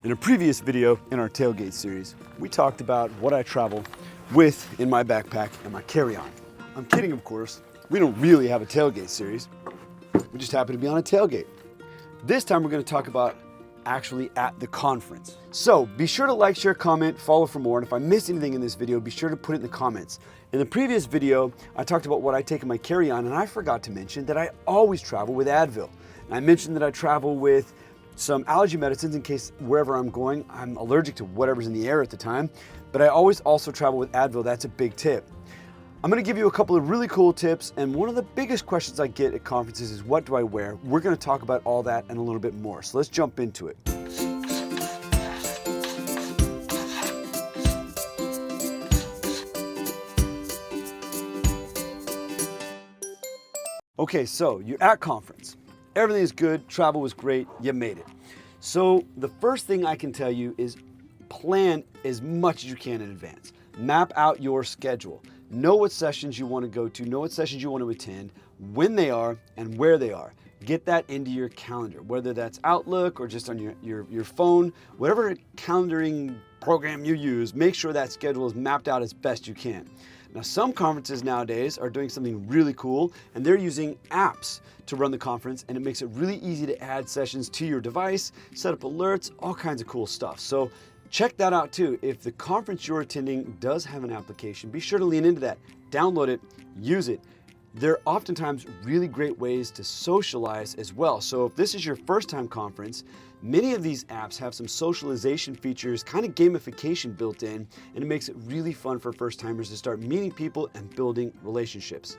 In a previous video in our tailgate series, we talked about what I travel with in my backpack and my carry-on. I'm kidding, of course. We don't really have a tailgate series. We just happen to be on a tailgate. This time we're going to talk about actually at the conference. So be sure to like, share, comment, follow for more. And if I missed anything in this video, be sure to put it in the comments. In the previous video, I talked about what I take in my carry-on, and I forgot to mention that I always travel with Advil. And I mentioned that I travel with some allergy medicines in case wherever I'm going, I'm allergic to whatever's in the air at the time, but I always also travel with Advil. That's a big tip. I'm gonna give you a couple of really cool tips, and one of the biggest questions I get at conferences is, what do I wear? We're gonna talk about all that and a little bit more. So let's jump into it. Okay, so you're at conference. Everything is good, travel was great, you made it. So the first thing I can tell you is plan as much as you can in advance. Map out your schedule. Know what sessions you want to go to, know what sessions you want to attend, when they are, and where they are. Get that into your calendar, whether that's Outlook or just on your phone, whatever calendaring program you use, make sure that schedule is mapped out as best you can. Now, some conferences nowadays are doing something really cool, and they're using apps to run the conference, and it makes it really easy to add sessions to your device, set up alerts, all kinds of cool stuff. So check that out too. If the conference you're attending does have an application, be sure to lean into that. Download it, use it. They're oftentimes really great ways to socialize as well. So if this is your first time conference, many of these apps have some socialization features, kind of gamification built in, and it makes it really fun for first timers to start meeting people and building relationships.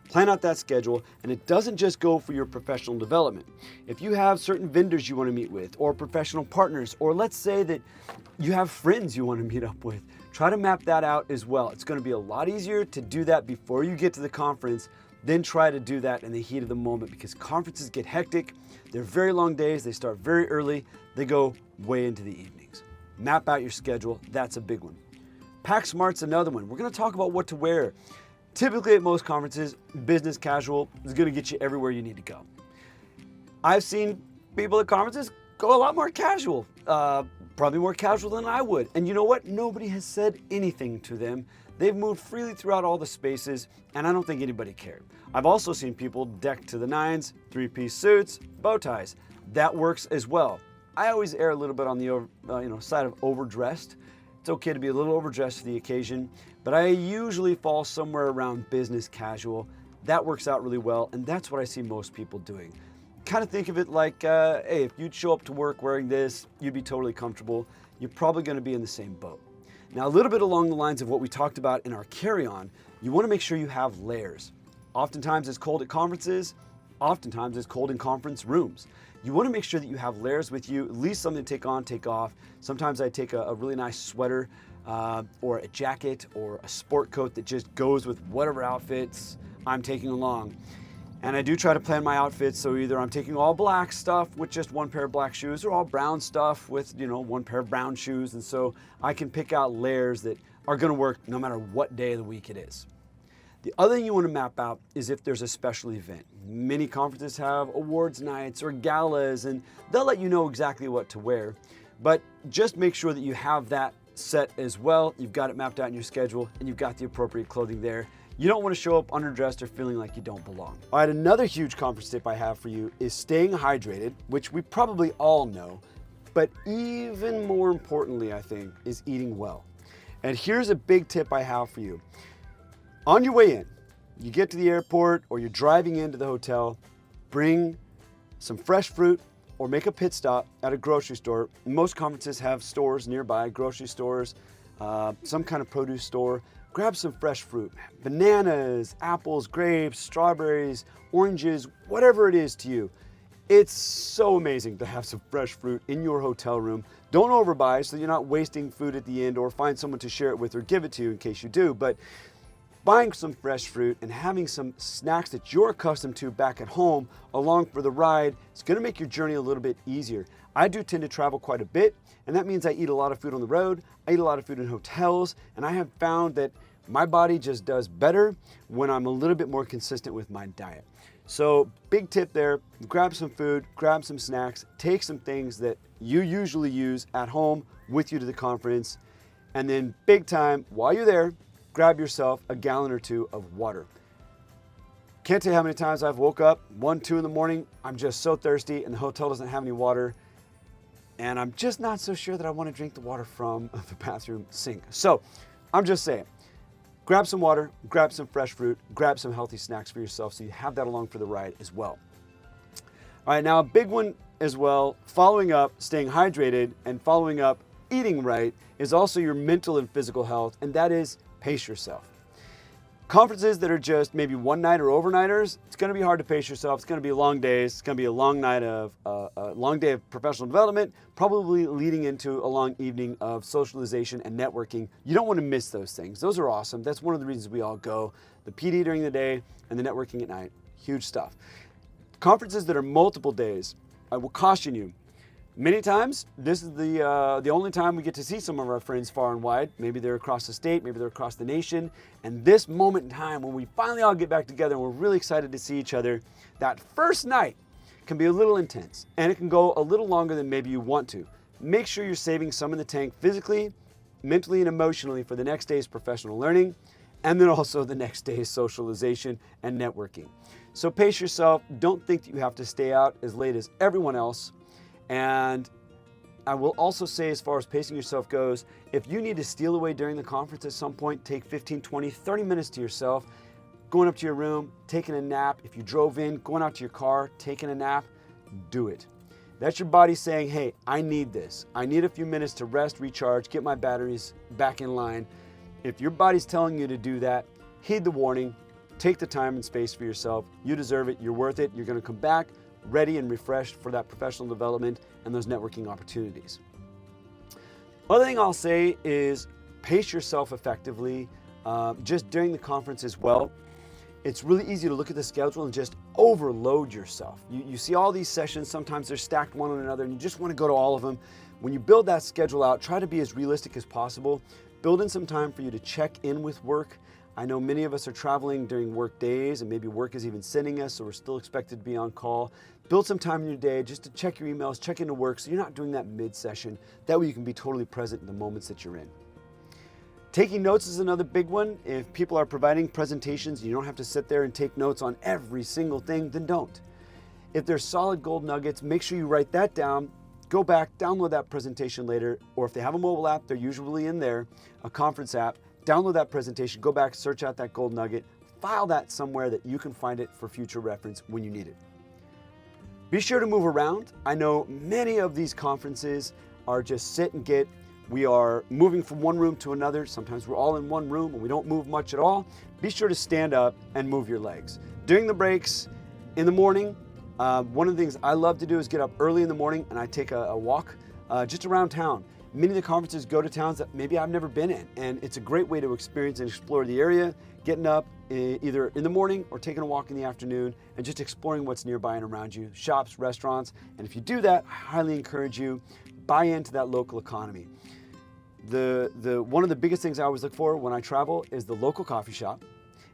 Plan out that schedule, and it doesn't just go for your professional development. If you have certain vendors you want to meet with, or professional partners, or let's say that you have friends you want to meet up with, try to map that out as well. It's going to be a lot easier to do that before you get to the conference than try to do that in the heat of the moment, because conferences get hectic. They're very long days. They start very early. They go way into the evenings. Map out your schedule. That's a big one. Pack Smart's another one. We're going to talk about what to wear. Typically at most conferences, business casual is going to get you everywhere you need to go. I've seen people at conferences go a lot more casual, probably more casual than I would. And you know what? Nobody has said anything to them. They've moved freely throughout all the spaces, and I don't think anybody cared. I've also seen people decked to the nines, three-piece suits, bow ties. That works as well. I always err a little bit on the side of overdressed. It's okay to be a little overdressed for the occasion, but I usually fall somewhere around business casual. That works out really well, and that's what I see most people doing. Kind of think of it like, hey, if you'd show up to work wearing this, you'd be totally comfortable. You're probably going to be in the same boat. Now, a little bit along the lines of what we talked about in our carry-on, you want to make sure you have layers. Oftentimes it's cold at conferences, oftentimes it's cold in conference rooms. You want to make sure that you have layers with you, at least something to take on, take off. Sometimes I take a really nice sweater or a jacket or a sport coat that just goes with whatever outfits I'm taking along. And I do try to plan my outfits, so either I'm taking all black stuff with just one pair of black shoes, or all brown stuff with, one pair of brown shoes. And so I can pick out layers that are gonna work no matter what day of the week it is. The other thing you wanna map out is if there's a special event. Many conferences have awards nights or galas, and they'll let you know exactly what to wear. But just make sure that you have that set as well. You've got it mapped out in your schedule, and you've got the appropriate clothing there. You don't want to show up underdressed or feeling like you don't belong. All right, another huge conference tip I have for you is staying hydrated, which we probably all know, but even more importantly, I think, is eating well. And here's a big tip I have for you. On your way in, you get to the airport or you're driving into the hotel, bring some fresh fruit or make a pit stop at a grocery store. Most conferences have stores nearby, grocery stores, some kind of produce store. Grab some fresh fruit, bananas, apples, grapes, strawberries, oranges, whatever it is to you. It's so amazing to have some fresh fruit in your hotel room. Don't overbuy so you're not wasting food at the end, or find someone to share it with or give it to you in case you do. But buying some fresh fruit and having some snacks that you're accustomed to back at home along for the ride, it's gonna make your journey a little bit easier. I do tend to travel quite a bit, and that means I eat a lot of food on the road, I eat a lot of food in hotels, and I have found that my body just does better when I'm a little bit more consistent with my diet. So big tip there, grab some food, grab some snacks, take some things that you usually use at home with you to the conference. And then big time, while you're there, grab yourself a gallon or two of water. Can't tell you how many times I've woke up 1, 2 in the morning, I'm just so thirsty and the hotel doesn't have any water. And I'm just not so sure that I want to drink the water from the bathroom sink. So I'm just saying, grab some water, grab some fresh fruit, grab some healthy snacks for yourself so you have that along for the ride as well. All right, now a big one as well, following up, staying hydrated and following up, eating right is also your mental and physical health, and that is pace yourself. Conferences that are just maybe one night or overnighters, it's going to be hard to pace yourself. It's going to be long days. It's going to be a long day of professional development, probably leading into a long evening of socialization and networking. You don't want to miss those things. Those are awesome. That's one of the reasons we all go. The PD during the day and the networking at night, huge stuff. Conferences that are multiple days, I will caution you. Many times, this is the only time we get to see some of our friends far and wide. Maybe they're across the state, maybe they're across the nation. And this moment in time when we finally all get back together and we're really excited to see each other, that first night can be a little intense and it can go a little longer than maybe you want to. Make sure you're saving some in the tank physically, mentally, and emotionally for the next day's professional learning, and then also the next day's socialization and networking. So pace yourself. Don't think that you have to stay out as late as everyone else. And I will also say, as far as pacing yourself goes, if you need to steal away during the conference at some point, take 15, 20, 30 minutes to yourself, going up to your room, taking a nap. If you drove in, going out to your car, taking a nap, do it. That's your body saying, hey, I need this. I need a few minutes to rest, recharge, get my batteries back in line. If your body's telling you to do that, heed the warning, take the time and space for yourself. You deserve it. You're worth it. You're going to come back ready and refreshed for that professional development and those networking opportunities. Other thing I'll say is pace yourself effectively just during the conference as well. It's really easy to look at the schedule and just overload yourself. You see all these sessions, sometimes they're stacked one on another and you just want to go to all of them. When you build that schedule out, try to be as realistic as possible. Build in some time for you to check in with work. I know many of us are traveling during work days and maybe work is even sending us, so we're still expected to be on call. Build some time in your day just to check your emails, check into work so you're not doing that mid-session. That way you can be totally present in the moments that you're in. Taking notes is another big one. If people are providing presentations and you don't have to sit there and take notes on every single thing, then don't. If there's solid gold nuggets, make sure you write that down, go back, download that presentation later, or if they have a mobile app, they're usually in there, a conference app, download that presentation, go back, search out that gold nugget, file that somewhere that you can find it for future reference when you need it. Be sure to move around. I know many of these conferences are just sit and get. We are moving from one room to another. Sometimes we're all in one room and we don't move much at all. Be sure to stand up and move your legs. During the breaks, in the morning, one of the things I love to do is get up early in the morning and I take a walk just around town. Many of the conferences go to towns that maybe I've never been in, and it's a great way to experience and explore the area, getting up either in the morning or taking a walk in the afternoon and just exploring what's nearby and around you, shops, restaurants. And if you do that, I highly encourage you, buy into that local economy. One of the biggest things I always look for when I travel is the local coffee shop,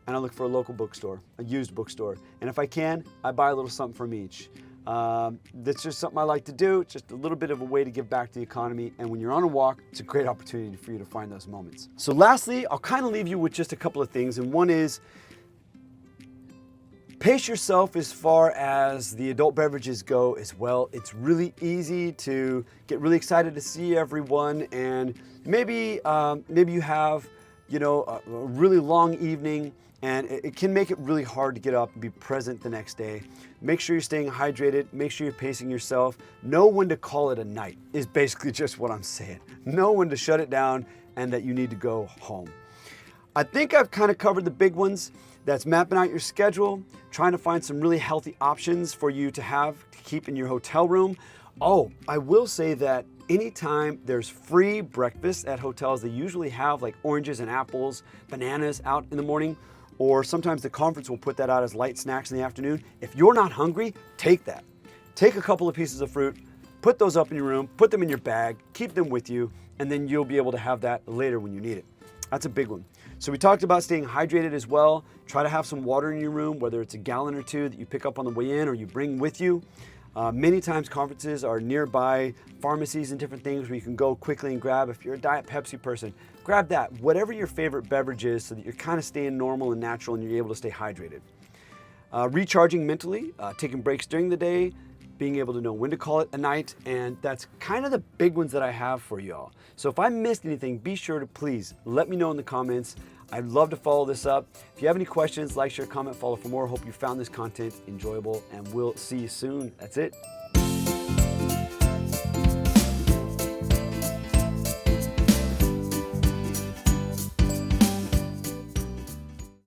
and I look for a local bookstore, a used bookstore. And if I can, I buy a little something from each. That's just something I like to do. It's just a little bit of a way to give back to the economy. And when you're on a walk, it's a great opportunity for you to find those moments. So lastly, I'll kind of leave you with just a couple of things. And one is pace yourself as far as the adult beverages go as well. It's really easy to get really excited to see everyone. And maybe you have, a really long evening, and it can make it really hard to get up and be present the next day. Make sure you're staying hydrated. Make sure you're pacing yourself. Know when to call it a night is basically just what I'm saying. Know when to shut it down and that you need to go home. I think I've kind of covered the big ones. That's mapping out your schedule, trying to find some really healthy options for you to keep in your hotel room. Oh, I will say that anytime there's free breakfast at hotels, they usually have like oranges and apples, bananas out in the morning. Or sometimes the conference will put that out as light snacks in the afternoon. If you're not hungry, take that. Take a couple of pieces of fruit, put those up in your room, put them in your bag, keep them with you, and then you'll be able to have that later when you need it. That's a big one. So we talked about staying hydrated as well. Try to have some water in your room, whether it's a gallon or two that you pick up on the way in or you bring with you. Many times conferences are nearby pharmacies and different things where you can go quickly and grab. If you're a Diet Pepsi person, grab that. Whatever your favorite beverage is so that you're kind of staying normal and natural and you're able to stay hydrated. Recharging mentally, taking breaks during the day, being able to know when to call it a night, and that's kind of the big ones that I have for y'all. So if I missed anything, be sure to please let me know in the comments. I'd love to follow this up. If you have any questions, like, share, comment, follow for more. Hope you found this content enjoyable, and we'll see you soon. That's it.